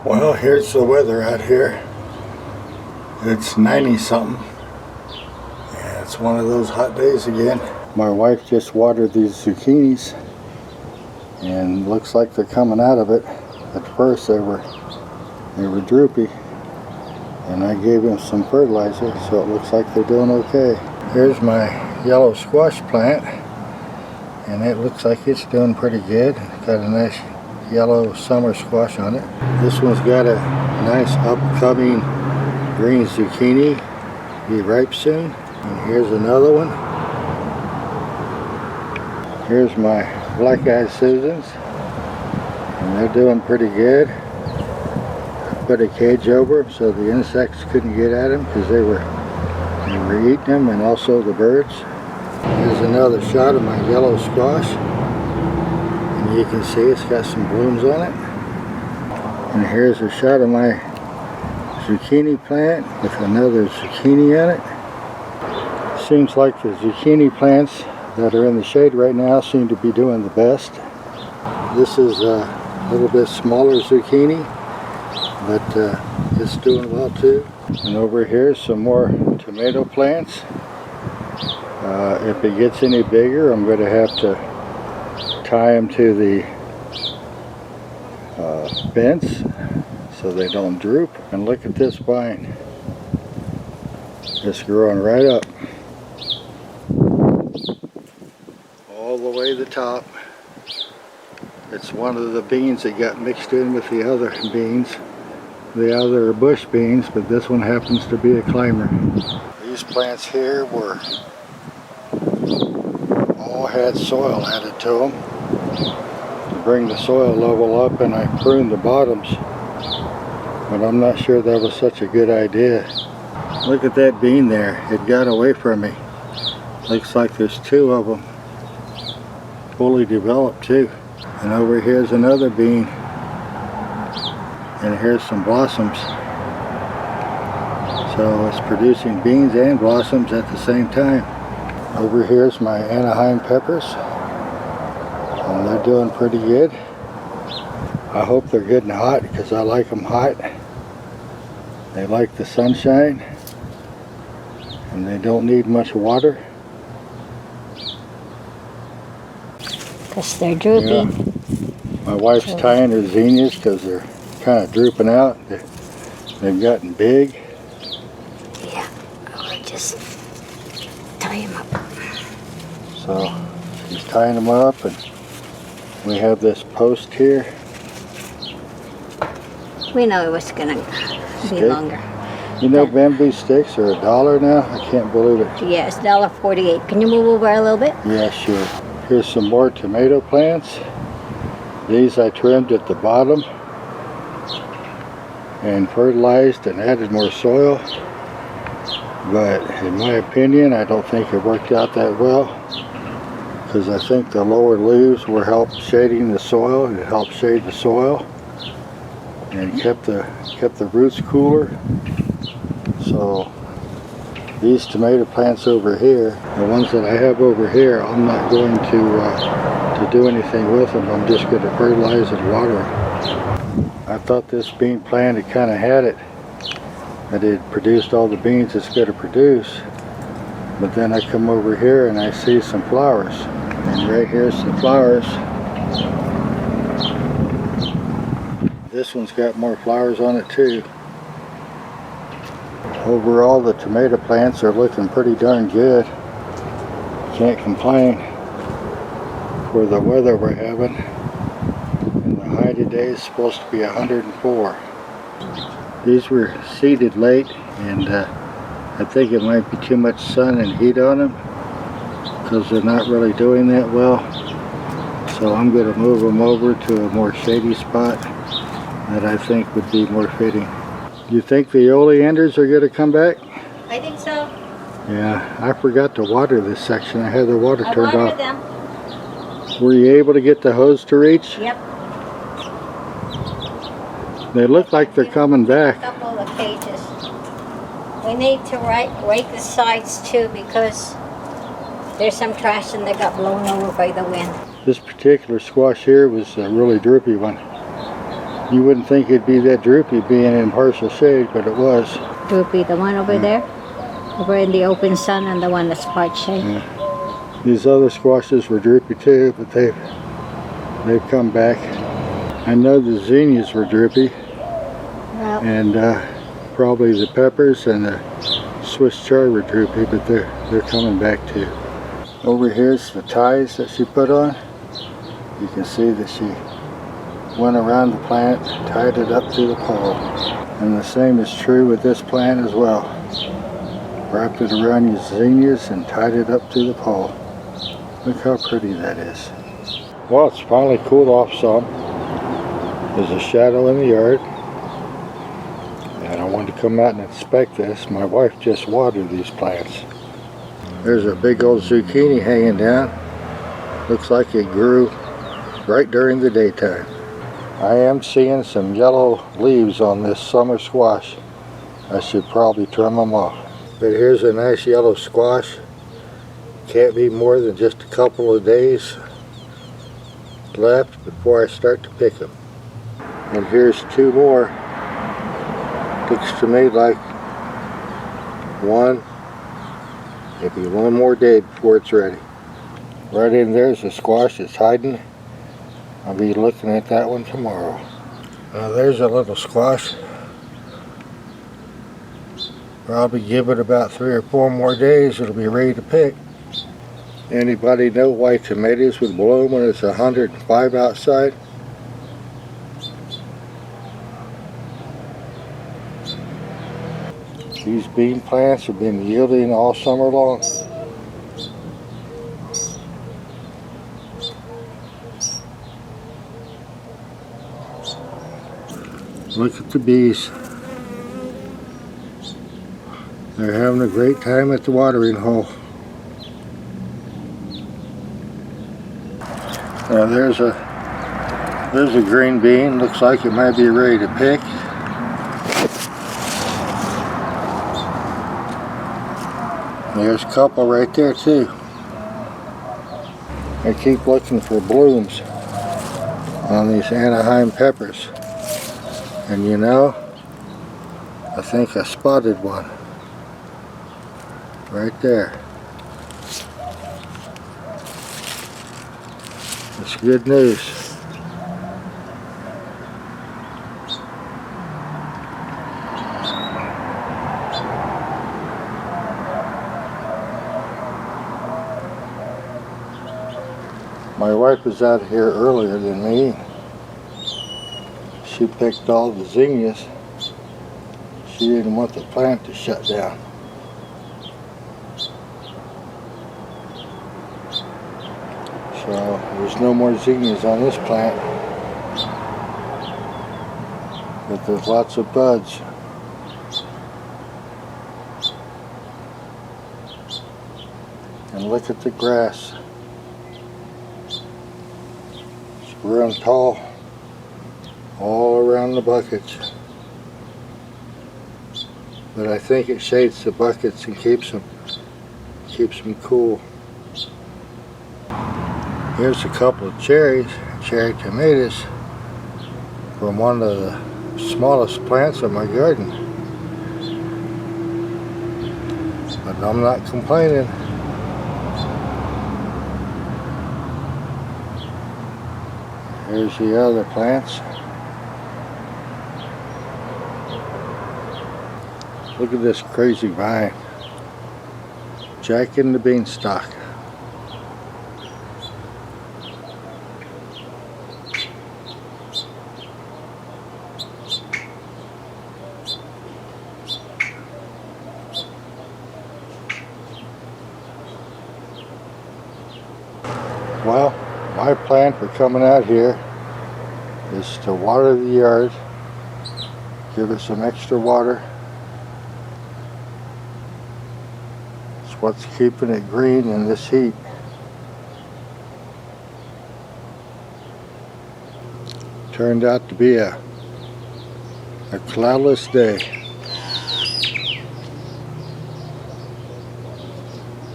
Well, here's the weather out here. It's 90 something. Yeah, it's one of those hot days again. My wife just watered these zucchinis and looks like they're coming out of it. At first they were droopy, and I gave them some fertilizer, so it looks like they're doing okay. Here's my yellow squash plant, and it looks like it's doing pretty good. It's got a nice yellow summer squash on it. This one's got a nice upcoming green zucchini, be ripe soon. And here's another one. Here's my black-eyed Susans, and they're doing pretty good. I put a cage over them so the insects couldn't get at them because they were eating them, and also the birds. Here's another shot of my yellow squash. You can see it's got some blooms on it. And here's a shot of my zucchini plant with another zucchini on it. Seems like the zucchini plants that are in the shade right now seem to be doing the best. This is a little bit smaller zucchini, but it's doing well too. And over here some more tomato plants. If it gets any bigger, I'm going to have to tie them to the fence so they don't droop. And look at this vine. It's growing right up all the way to the top. It's one of the beans that got mixed in with the other beans. The other are bush beans, but this one happens to be a climber. These plants here all had soil added to them to bring the soil level up, and I pruned the bottoms, but I'm not sure that was such a good idea. Look at that bean there. It got away from me. Looks like there's two of them fully developed too. And over here's another bean, and here's some blossoms. So it's producing beans and blossoms at the same time. Over here's my Anaheim peppers, and they're doing pretty good. I hope they're good and hot because I like them hot. They like the sunshine, and they don't need much water. Because they're drooping. Yeah. My wife's tying her zinnias because they're kind of drooping out. They've gotten big. Yeah, I'll just tie them up. So she's tying them up, and we have this post here. We know it was gonna be longer. You know, bamboo sticks are $1 now. I can't believe it. Yeah, it's $1.48. Can you move over a little bit? Yeah, sure. Here's some more tomato plants. These I trimmed at the bottom and fertilized and added more soil. But in my opinion, I don't think it worked out that well, because I think the lower leaves were help shading the soil. It helped shade the soil and kept the roots cooler. So these tomato plants over here, the ones that I have over here, I'm not going to do anything with them. I'm just going to fertilize and water them. I thought this bean plant had kind of had it, that it produced all the beans it's going to produce. But then I come over here and I see some flowers. And right here's some flowers. This one's got more flowers on it too. Overall, the tomato plants are looking pretty darn good. Can't complain for the weather we're having. And the high today is supposed to be 104. These were seeded late, and I think it might be too much sun and heat on them because they're not really doing that well. So I'm going to move them over to a more shady spot that I think would be more fitting. Do you think the oleanders are going to come back? I think so. Yeah, I forgot to water this section. I had the water turned off. Them. Were you able to get the hose to reach? Yep. They look like they're coming back. A couple of cages. We need to rake the sides too, because there's some trash and they got blown over by the wind. This particular squash here was a really droopy one. You wouldn't think it'd be that droopy being in partial shade, but it was. Droopy, the one over there? Over in the open sun and the one that's part shade. Yeah. These other squashes were droopy too, but they've come back. I know the zinnias were droopy, Well, and probably the peppers and the Swiss cherry were droopy, but they're coming back too. Over here's the ties that she put on. You can see that she went around the plant, tied it up to the pole. And the same is true with this plant as well. Wrapped it around your zinnias and tied it up to the pole. Look how pretty that is. Well, it's finally cooled off some. There's a shadow in the yard. And I wanted to come out and inspect this. My wife just watered these plants. There's a big old zucchini hanging down. Looks like it grew right during the daytime. I am seeing some yellow leaves on this summer squash. I should probably trim them off. But here's a nice yellow squash. Can't be more than just a couple of days left before I start to pick them. And here's two more. Looks to me like maybe one more day before it's ready. Right in there's a squash that's hiding. I'll be looking at that one tomorrow. There's a little squash. Probably give it about 3 or 4 more days, it'll be ready to pick. Anybody know why tomatoes would bloom when it's 105 outside? These bean plants have been yielding all summer long. Look at the bees. They're having a great time at the watering hole. Now there's a green bean. Looks like it might be ready to pick. There's a couple right there too. I keep looking for blooms on these Anaheim peppers. And you know, I think I spotted one. Right there. It's good news. My wife was out here earlier than me. She picked all the zinnias. She didn't want the plant to shut down. So there's no more zinnias on this plant. But there's lots of buds. And look at the grass. It's growing tall all around the buckets. But I think it shades the buckets and keeps them cool. Here's a couple of cherry tomatoes from one of the smallest plants in my garden. But I'm not complaining. Here's the other plants. Look at this crazy vine. Jack and the beanstalk. Well, my plan for coming out here is to water the yard, give it some extra water. It's what's keeping it green in this heat. Turned out to be a cloudless day.